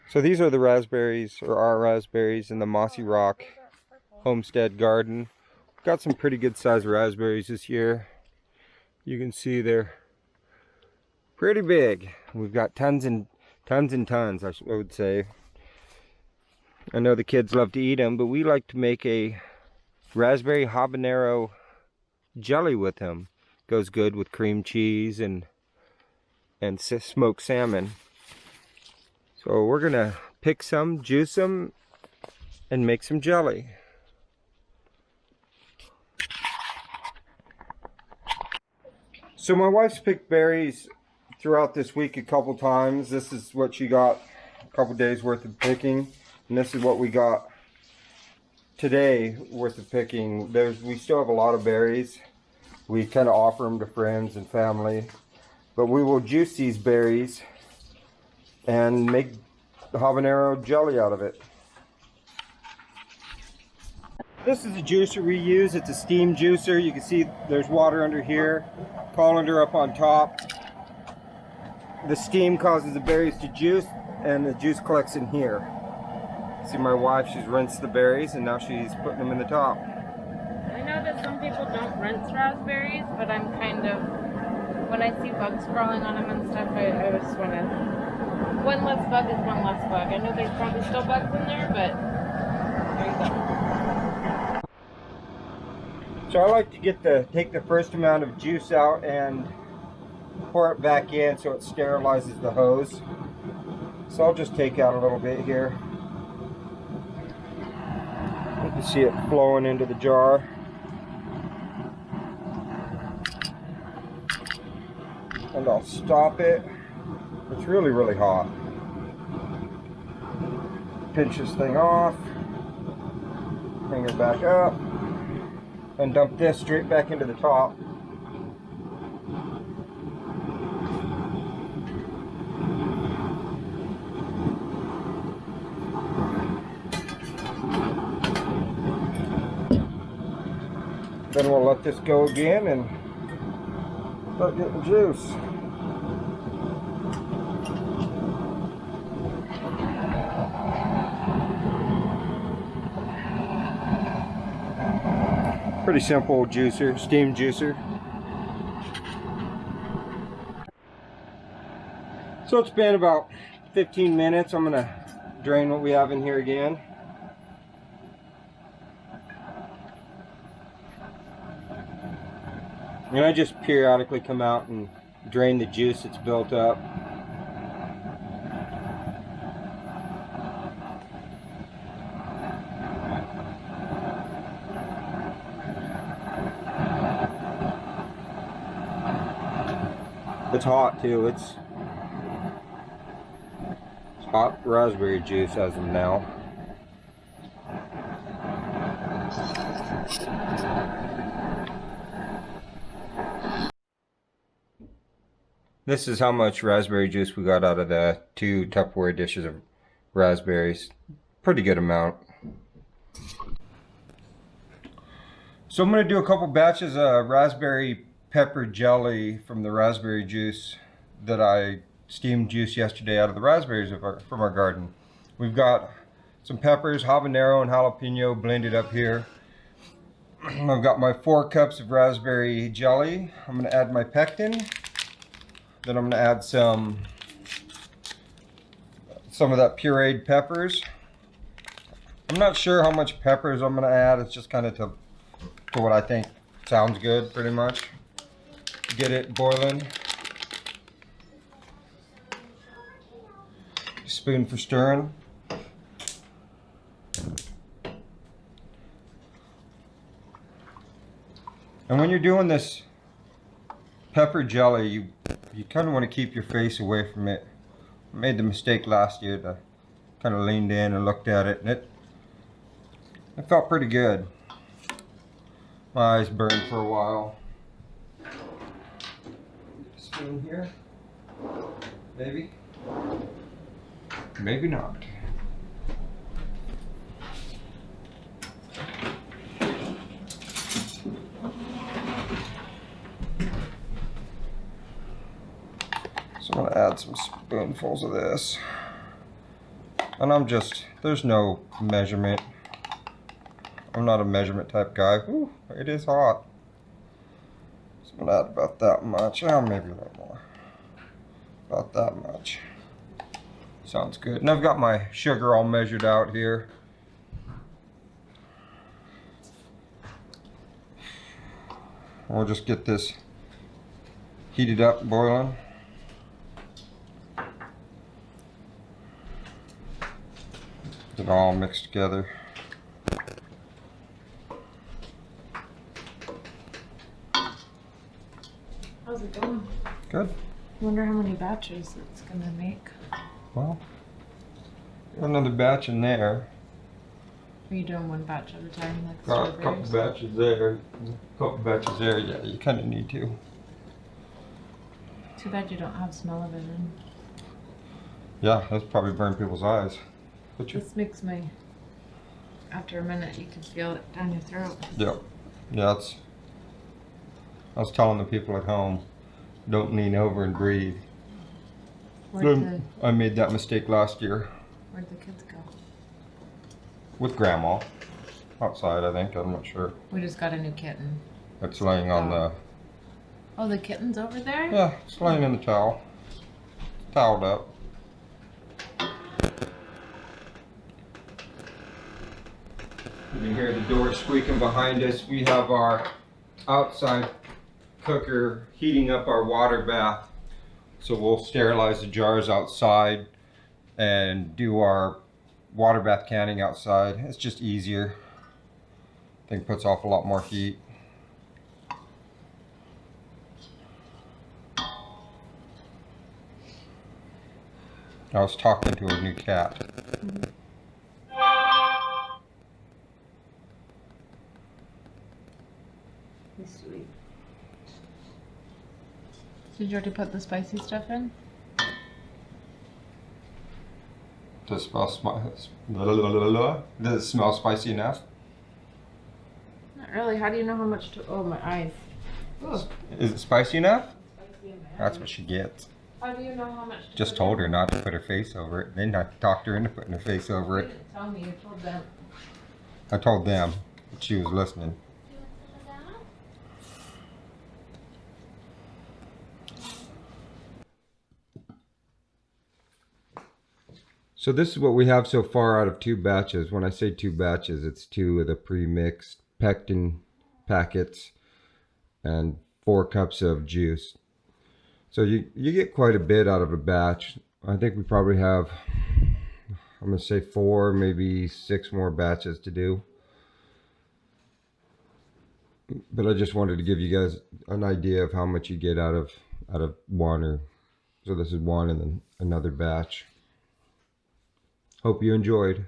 So these are the raspberries, or our raspberries, in the Mossy Rock homestead garden. Got some pretty good sized raspberries this year. You can see they're pretty big. We've got tons and tons, I would say. I know the kids love to eat them, but we like to make a raspberry habanero jelly with them. Goes good with cream cheese and smoked salmon. So we're gonna pick some, juice them, and make some jelly. So my wife's picked berries throughout this week a couple times. This is what she got a couple days worth of picking, and this is what we got today worth of picking. We still have a lot of berries. We kind of offer them to friends and family, but we will juice these berries and make habanero jelly out of it. This is a juicer we use. It's a steam juicer. You can see there's water under here, colander up on top. The steam causes the berries to juice, and the juice collects in here. See my wife, she's rinsed the berries and now she's putting them in the top. I know that some people don't rinse raspberries, but I'm kind of, when I see bugs crawling on them and stuff, I just want to, one less bug is one less bug. I know there's probably still bugs in there, but there you go. So I like to take the first amount of juice out and pour it back in so it sterilizes the hose. So I'll just take out a little bit here. You can see it flowing into the jar. And I'll stop it. It's really, really hot. Pinch this thing off. Bring it back up. And dump this straight back into the top. Then we'll let this go again and start getting juice. Pretty simple juicer, steam juicer. So it's been about 15 minutes. I'm gonna drain what we have in here again. And I just periodically come out and drain the juice that's built up. It's hot too. It's hot raspberry juice as of now. This is how much raspberry juice we got out of the 2 Tupperware dishes of raspberries. Pretty good amount. So I'm going to do a couple batches of raspberry pepper jelly from the raspberry juice that I steamed juice yesterday out of the raspberries from our garden. We've got some peppers, habanero and jalapeno blended up here. I've got my 4 cups of raspberry jelly. I'm going to add my pectin. Then I'm going to add some of that pureed peppers. I'm not sure how much peppers I'm going to add. It's just kind of to what I think sounds good, pretty much. Get it boiling. Spoon for stirring. And when you're doing this pepper jelly, you kind of want to keep your face away from it. I made the mistake last year to kind of leaned in and looked at it, and it felt pretty good. My eyes burned for a while. Spoon here, maybe, maybe not. So I'm going to add some spoonfuls of this. And there's no measurement. I'm not a measurement type guy. Whew, it is hot. So I'm gonna add about that much. Oh, maybe a little more. About that much. Sounds good. And I've got my sugar all measured out here. We'll just get this heated up, boiling. Get it all mixed together. How's it going? Good. I wonder how many batches it's gonna make. Well, another batch in there. Are you doing one batch at a time, like Got a couple strawberries? batches there. A couple batches there. Yeah, you kind of need to. Too bad you don't have smell-o-vision. Yeah, that's probably burned people's eyes. But you, This makes my. After a minute, you can feel it down your throat. yeah, yeah. I was telling the people at home, don't lean over and breathe. I made that mistake last year Where'd the kids go? with Grandma outside. I think I'm not sure. We just got a new kitten. It's laying on the. Oh, the kitten's over there? Yeah, it's laying in the towel. Toweled up. You can hear the door squeaking behind us. We have our outside cooker heating up our water bath. So we'll sterilize the jars outside and do our water bath canning outside. It's just easier. I think it puts off a lot more heat. I was talking to a new cat. He's sweet. Did you already put the spicy stuff in? Does it smell Does it smell spicy enough? Not really. How do you know how much to. Oh, my eyes. Oh, Is it spicy enough? spicy in my That's eyes. what she gets. How do you know how much to Just put told in? her not to put her face over it. Then I talked her into putting her face over You it. didn't tell me. You told them. I told them, but she was listening. So this is what we have so far out of 2 batches. When I say 2 batches, it's 2 of the pre-mixed pectin packets and 4 cups of juice. So you get quite a bit out of a batch. I think we probably have, I'm gonna say 4, maybe 6 more batches to do. But I just wanted to give you guys an idea of how much you get out of one. So this is one and then another batch. Hope you enjoyed.